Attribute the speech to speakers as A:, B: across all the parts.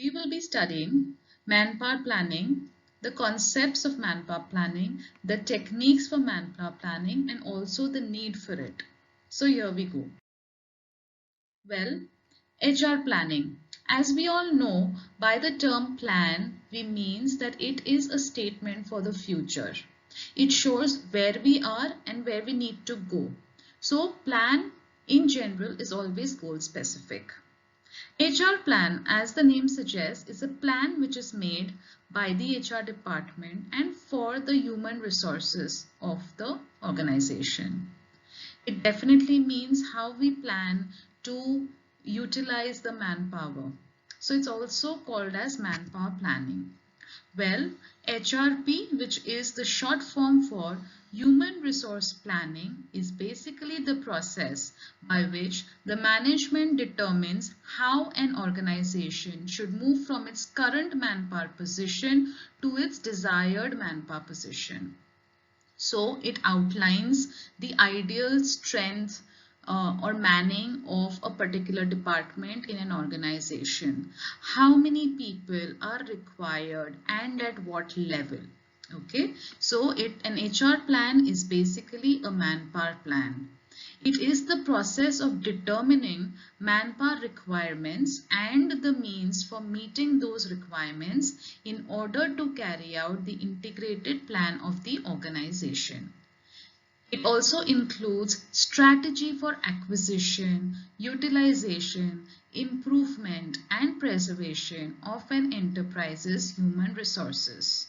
A: We will be studying manpower planning, the concepts of manpower planning, the techniques for manpower planning, and also the need for it. So here we go. Well, HR planning. As we all know, by the term plan, we means that it is a statement for the future. It shows where we are and where we need to go. So plan in general is always goal specific. HR plan, as the name suggests, is a plan which is made by the HR department and for the human resources of the organization. It definitely means how we plan to utilize the manpower. So it's also called as manpower planning. Well, HRP, which is the short form for Human Resource Planning, is basically the process by which the management determines how an organization should move from its current manpower position to its desired manpower position. So it outlines the ideal strength or manning of a particular department in an organization. How many people are required and at what level? Okay, so an HR plan is basically a manpower plan. It is the process of determining manpower requirements and the means for meeting those requirements in order to carry out the integrated plan of the organization. It also includes strategy for acquisition, utilization, improvement, and preservation of an enterprise's human resources.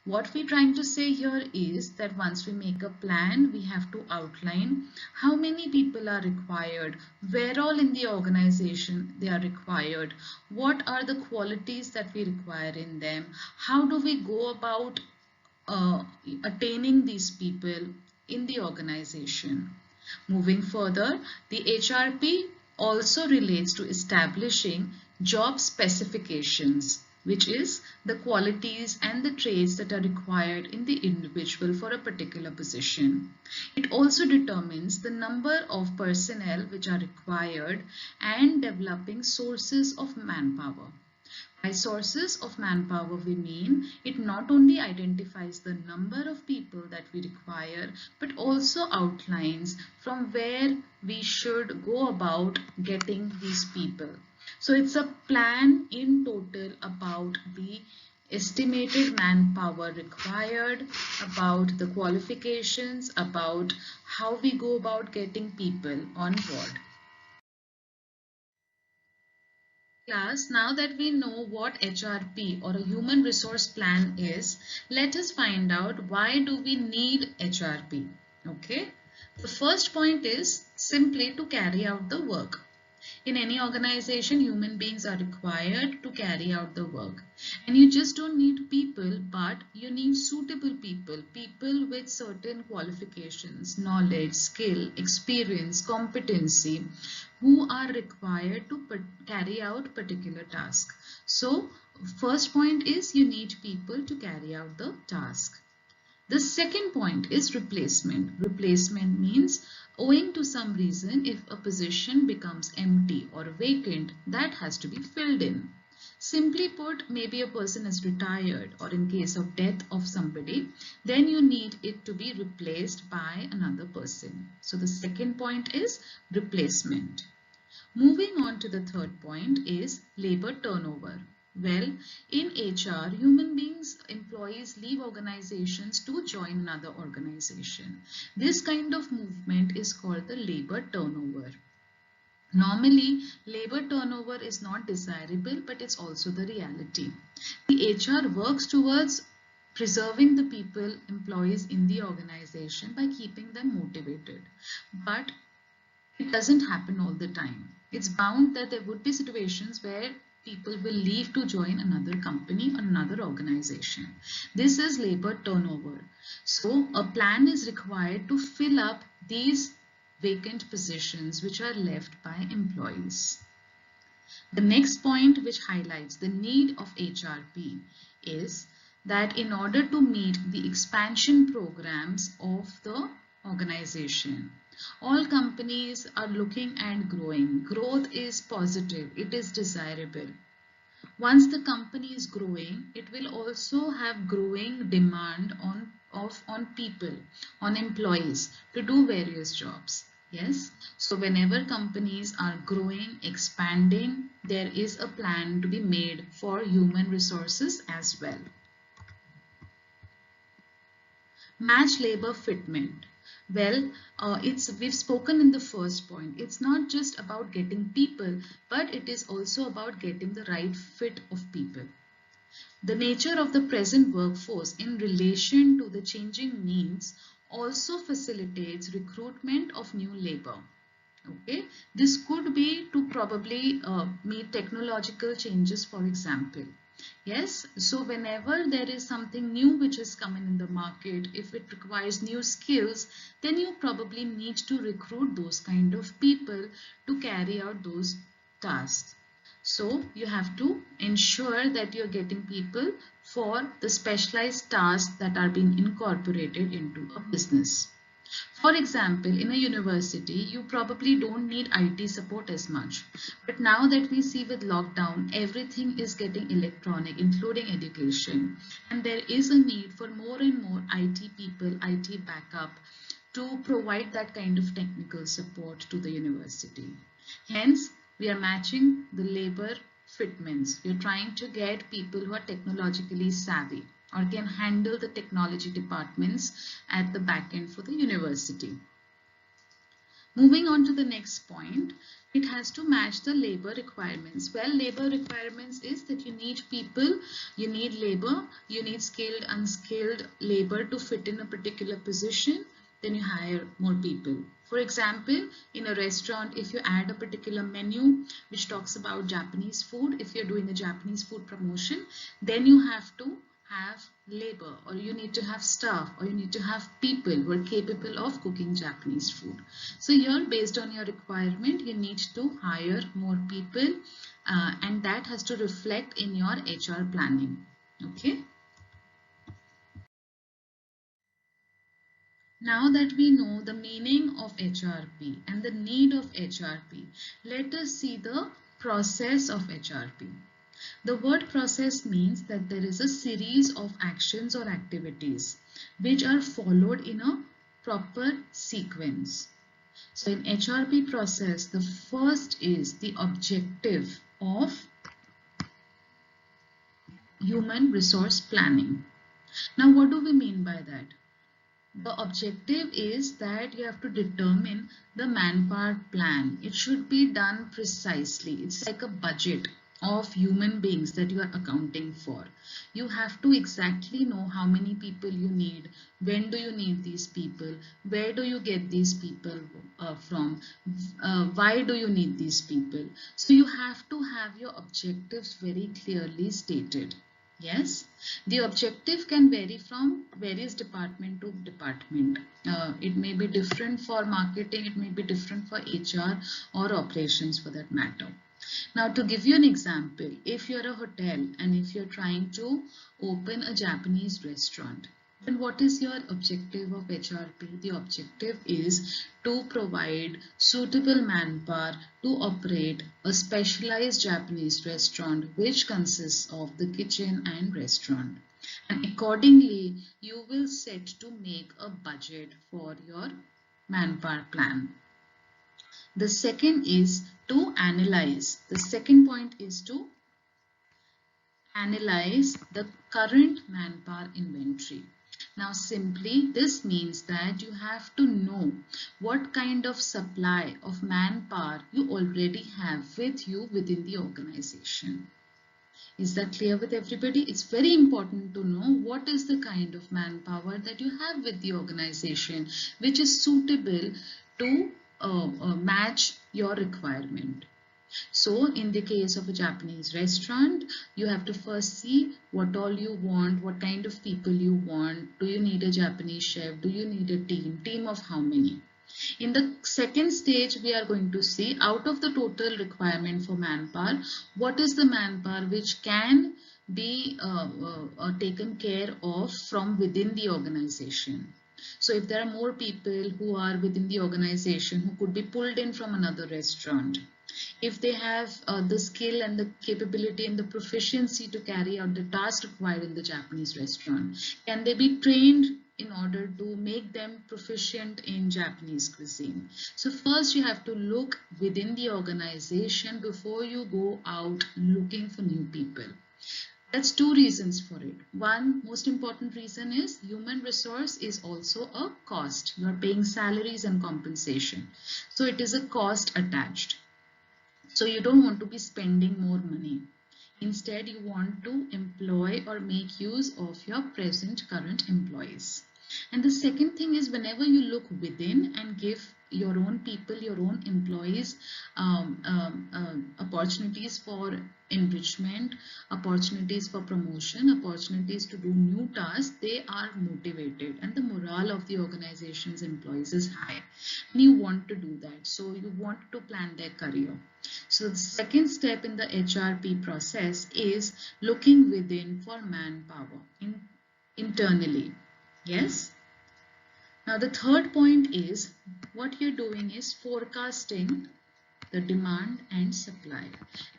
A: What we're trying to say here is that once we make a plan, we have to outline how many people are required, where all in the organization they are required, what are the qualities that we require in them, how do we go about attaining these people in the organization. Moving further, the HRP also relates to establishing job specifications, which is the qualities and the traits that are required in the individual for a particular position. It also determines the number of personnel which are required and developing sources of manpower. By sources of manpower, we mean it not only identifies the number of people that we require, but also outlines from where we should go about getting these people. So it's a plan in total about the estimated manpower required, about the qualifications, about how we go about getting people on board. Class, now that we know what HRP or a human resource plan is, let us find out why do we need HRP. Okay, the first point is simply to carry out the work. In any organization, human beings are required to carry out the work. And you just don't need people, but you need suitable people, people with certain qualifications, knowledge, skill, experience, competency, who are required to carry out particular task. So, first point is you need people to carry out the task. The second point is replacement. Replacement means owing to some reason if a position becomes empty or vacant, that has to be filled in. Simply put, maybe a person is retired or in case of death of somebody, then you need it to be replaced by another person. So the second point is replacement. Moving on to the third point is labor turnover. Well, in HR, human beings, employees leave organizations to join another organization. This kind of movement is called the labor turnover. Normally, labor turnover is not desirable, but it's also the reality. The HR works towards preserving the people, employees in the organization by keeping them motivated. But it doesn't happen all the time. It's bound that there would be situations where people will leave to join another company or another organization. This is labor turnover. So a plan is required to fill up these vacant positions which are left by employees. The next point which highlights the need of HRP is that in order to meet the expansion programs of the organization, all companies are looking at growing. Growth is positive. It is desirable. Once the company is growing, it will also have growing demand on people, on employees to do various jobs. Yes, so whenever companies are growing, expanding, there is a plan to be made for human resources as well. Match labor fitment. Well, we've spoken in the first point. It's not just about getting people, but it is also about getting the right fit of people. The nature of the present workforce in relation to the changing needs also facilitates recruitment of new labor. Okay, this could be to probably meet technological changes, for example. Yes, so whenever there is something new which is coming in the market, if it requires new skills, then you probably need to recruit those kind of people to carry out those tasks. So you have to ensure that you're getting people for the specialized tasks that are being incorporated into a business. For example, in a university, you probably don't need IT support as much. But now that we see with lockdown, everything is getting electronic, including education. And there is a need for more and more IT people, IT backup to provide that kind of technical support to the university. Hence, we are matching the labor fitments. We are trying to get people who are technologically savvy or can handle the technology departments at the back end for the university. Moving on to the next point, it has to match the labor requirements. Well, labor requirements is that you need people, you need labor, you need skilled, unskilled labor to fit in a particular position, then you hire more people. For example, in a restaurant, if you add a particular menu which talks about Japanese food, if you're doing a Japanese food promotion, then you have to have labor, or you need to have staff, or you need to have people who are capable of cooking Japanese food. So here, based on your requirement, you need to hire more people, and that has to reflect in your HR planning. Okay. Now that we know the meaning of HRP and the need of HRP, let us see the process of HRP. The word process means that there is a series of actions or activities which are followed in a proper sequence. So in HRP process, the first is the objective of human resource planning. Now, what do we mean by that? The objective is that you have to determine the manpower plan. It should be done precisely. It's like a budget of human beings that you are accounting for. You have to exactly know how many people you need, when do you need these people, where do you get these people from, why do you need these people. So you have to have your objectives very clearly stated. Yes, the objective can vary from various department to department. It may be different for marketing, it may be different for HR or operations for that matter. Now, to give you an example, if you're a hotel and if you're trying to open a Japanese restaurant, then what is your objective of HRP? The objective is to provide suitable manpower to operate a specialized Japanese restaurant which consists of the kitchen and restaurant. And accordingly, you will set to make a budget for your manpower plan. The second is to analyze. The second point is to analyze the current manpower inventory. Now simply this means that you have to know what kind of supply of manpower you already have with you within the organization. Is that clear with everybody? It's very important to know what is the kind of manpower that you have with the organization which is suitable to match your requirement. So in the case of a Japanese restaurant, you have to first see what all you want, what kind of people you want. Do you need a Japanese chef? Do you need a team of how many? In the second stage, we are going to see out of the total requirement for manpower, what is the manpower which can be taken care of from within the organization. So if there are more people who are within the organization who could be pulled in from another restaurant, if they have the skill and the capability and the proficiency to carry out the task required in the Japanese restaurant, can they be trained in order to make them proficient in Japanese cuisine? So first you have to look within the organization before you go out looking for new people. That's two reasons for it. One most important reason is human resource is also a cost. You are paying salaries and compensation. So it is a cost attached. So you don't want to be spending more money. Instead, you want to employ or make use of your present current employees. And the second thing is, whenever you look within and give your own people, your own employees opportunities for enrichment, opportunities for promotion, opportunities to do new tasks, they are motivated and the morale of the organization's employees is high. And you want to do that. So you want to plan their career. So the second step in the HRP process is looking within for manpower internally. Yes. Now the third point is what you're doing is forecasting the demand and supply.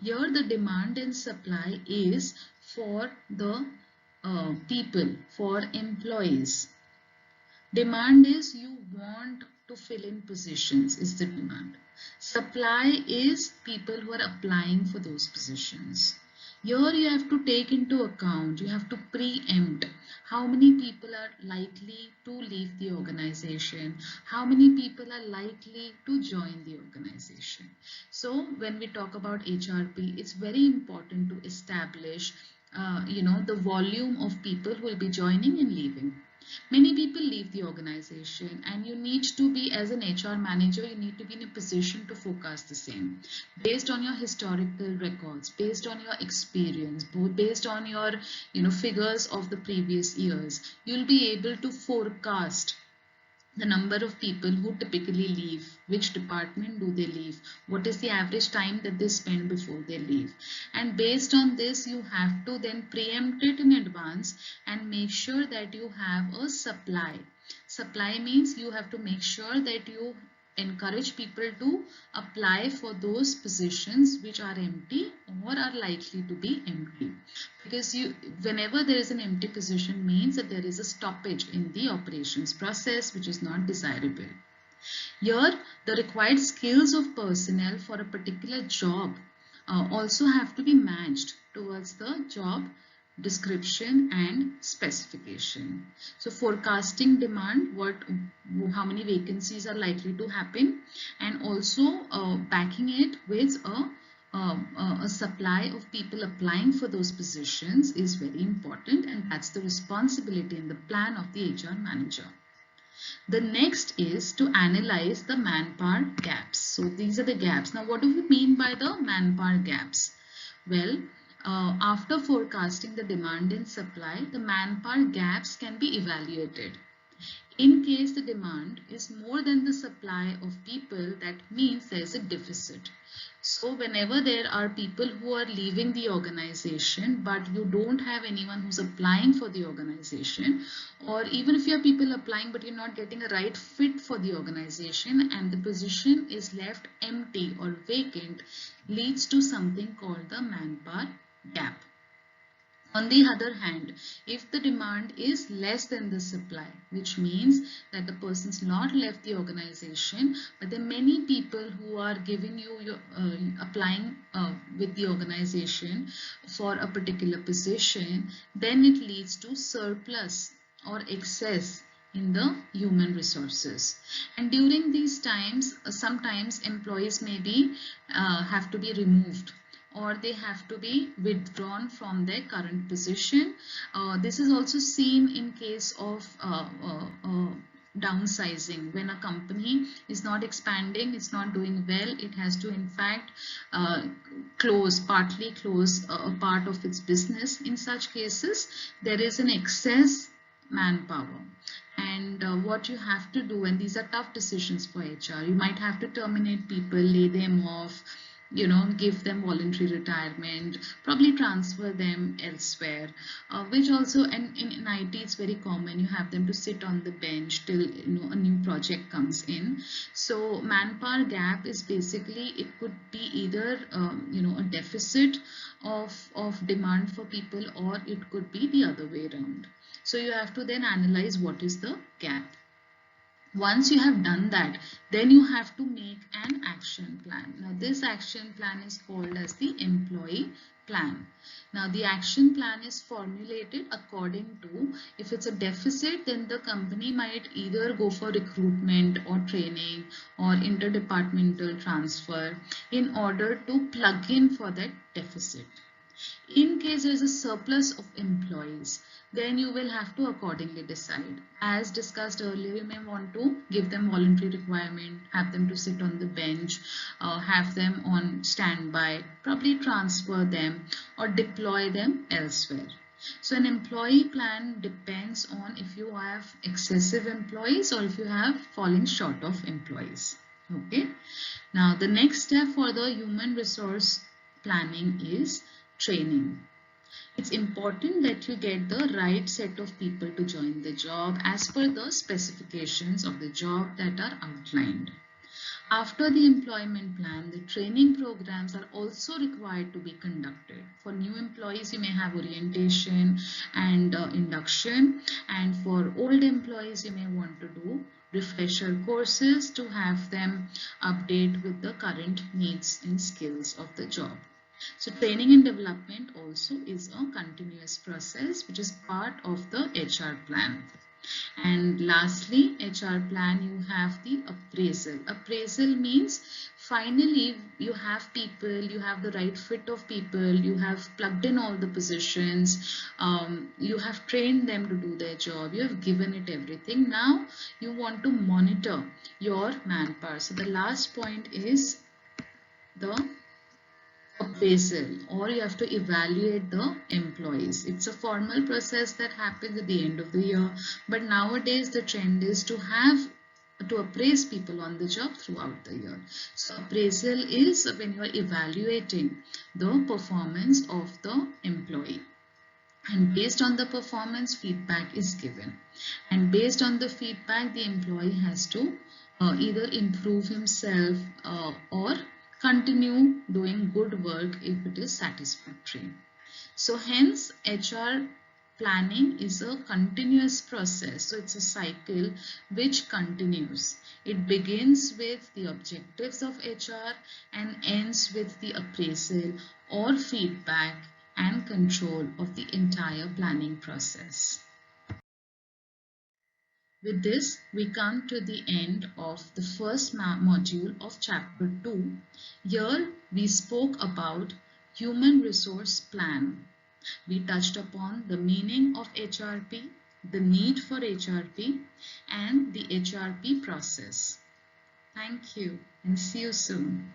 A: Here the demand and supply is for the people, for employees. Demand is you want to fill in positions is the demand. Supply is people who are applying for those positions. Here you have to take into account, you have to preempt how many people are likely to leave the organization, how many people are likely to join the organization. So when we talk about HRP, it's very important to establish the volume of people who will be joining and leaving. Many people leave the organization and you need to be, as an HR manager, you need to be in a position to forecast the same. Based on your historical records, based on your experience, based on your figures of the previous years, you'll be able to forecast the number of people who typically leave, which department do they leave, what is the average time that they spend before they leave. And based on this, you have to then preempt it in advance and make sure that you have a supply. Supply means you have to make sure that you encourage people to apply for those positions which are empty or are likely to be empty, because whenever there is an empty position means that there is a stoppage in the operations process, which is not desirable. Here the required skills of personnel for a particular job also have to be matched towards the job description and specification. So forecasting demand, how many vacancies are likely to happen, and also backing it with a supply of people applying for those positions is very important, and that's the responsibility and the plan of the HR manager. The next is to analyze the manpower gaps. So these are the gaps. Now what do we mean by the manpower gaps? Well, after forecasting the demand and supply, the manpower gaps can be evaluated. In case the demand is more than the supply of people, that means there is a deficit. So whenever there are people who are leaving the organization, but you don't have anyone who's applying for the organization, or even if you have people applying but you're not getting a right fit for the organization and the position is left empty or vacant, leads to something called the manpower gap. On the other hand, if the demand is less than the supply, which means that the person's not left the organization, but there are many people who are giving you applying with the organization for a particular position, then it leads to surplus or excess in the human resources. And during these times, sometimes employees maybe have to be removed, or they have to be withdrawn from their current position. This is also seen in case of downsizing. When a company is not expanding, it's not doing well, it has to in fact partly close a part of its business. In such cases, there is an excess manpower. And what you have to do, and these are tough decisions for HR, you might have to terminate people, lay them off, give them voluntary retirement, probably transfer them elsewhere, which also, and in IT it's very common, you have them to sit on the bench till a new project comes in. So manpower gap is basically, it could be either a deficit of demand for people, or it could be the other way around. So you have to then analyze what is the gap. Once you have done that, then you have to make an action plan. Now this action plan is called as the employee plan. Now the action plan is formulated according to, if it's a deficit, then the company might either go for recruitment or training or interdepartmental transfer in order to plug in for that deficit. In case there is a surplus of employees, then you will have to accordingly decide. As discussed earlier, you may want to give them voluntary requirement, have them to sit on the bench, have them on standby, probably transfer them or deploy them elsewhere. So an employee plan depends on if you have excessive employees or if you have falling short of employees. Okay. Now the next step for the human resource planning is training. It's important that you get the right set of people to join the job as per the specifications of the job that are outlined. After the employment plan, the training programs are also required to be conducted. For new employees, you may have orientation and induction, and for old employees, you may want to do refresher courses to have them update with the current needs and skills of the job. So training and development also is a continuous process which is part of the HR plan. And lastly, HR plan, you have the appraisal. Appraisal means finally you have people, you have the right fit of people, you have plugged in all the positions, you have trained them to do their job, you have given it everything. Now you want to monitor your manpower. So the last point is the appraisal, or you have to evaluate the employees. It's a formal process that happens at the end of the year, but nowadays the trend is to appraise people on the job throughout the year. So appraisal is when you are evaluating the performance of the employee, and based on the performance, feedback is given, and based on the feedback, the employee has to either improve himself or continue doing good work if it is satisfactory. So hence HR planning is a continuous process. So it's a cycle which continues. It begins with the objectives of HR and ends with the appraisal or feedback and control of the entire planning process. With this, we come to the end of the first module of chapter 2. Here we spoke about human resource plan. We touched upon the meaning of HRP, the need for HRP, and the HRP process. Thank you and see you soon.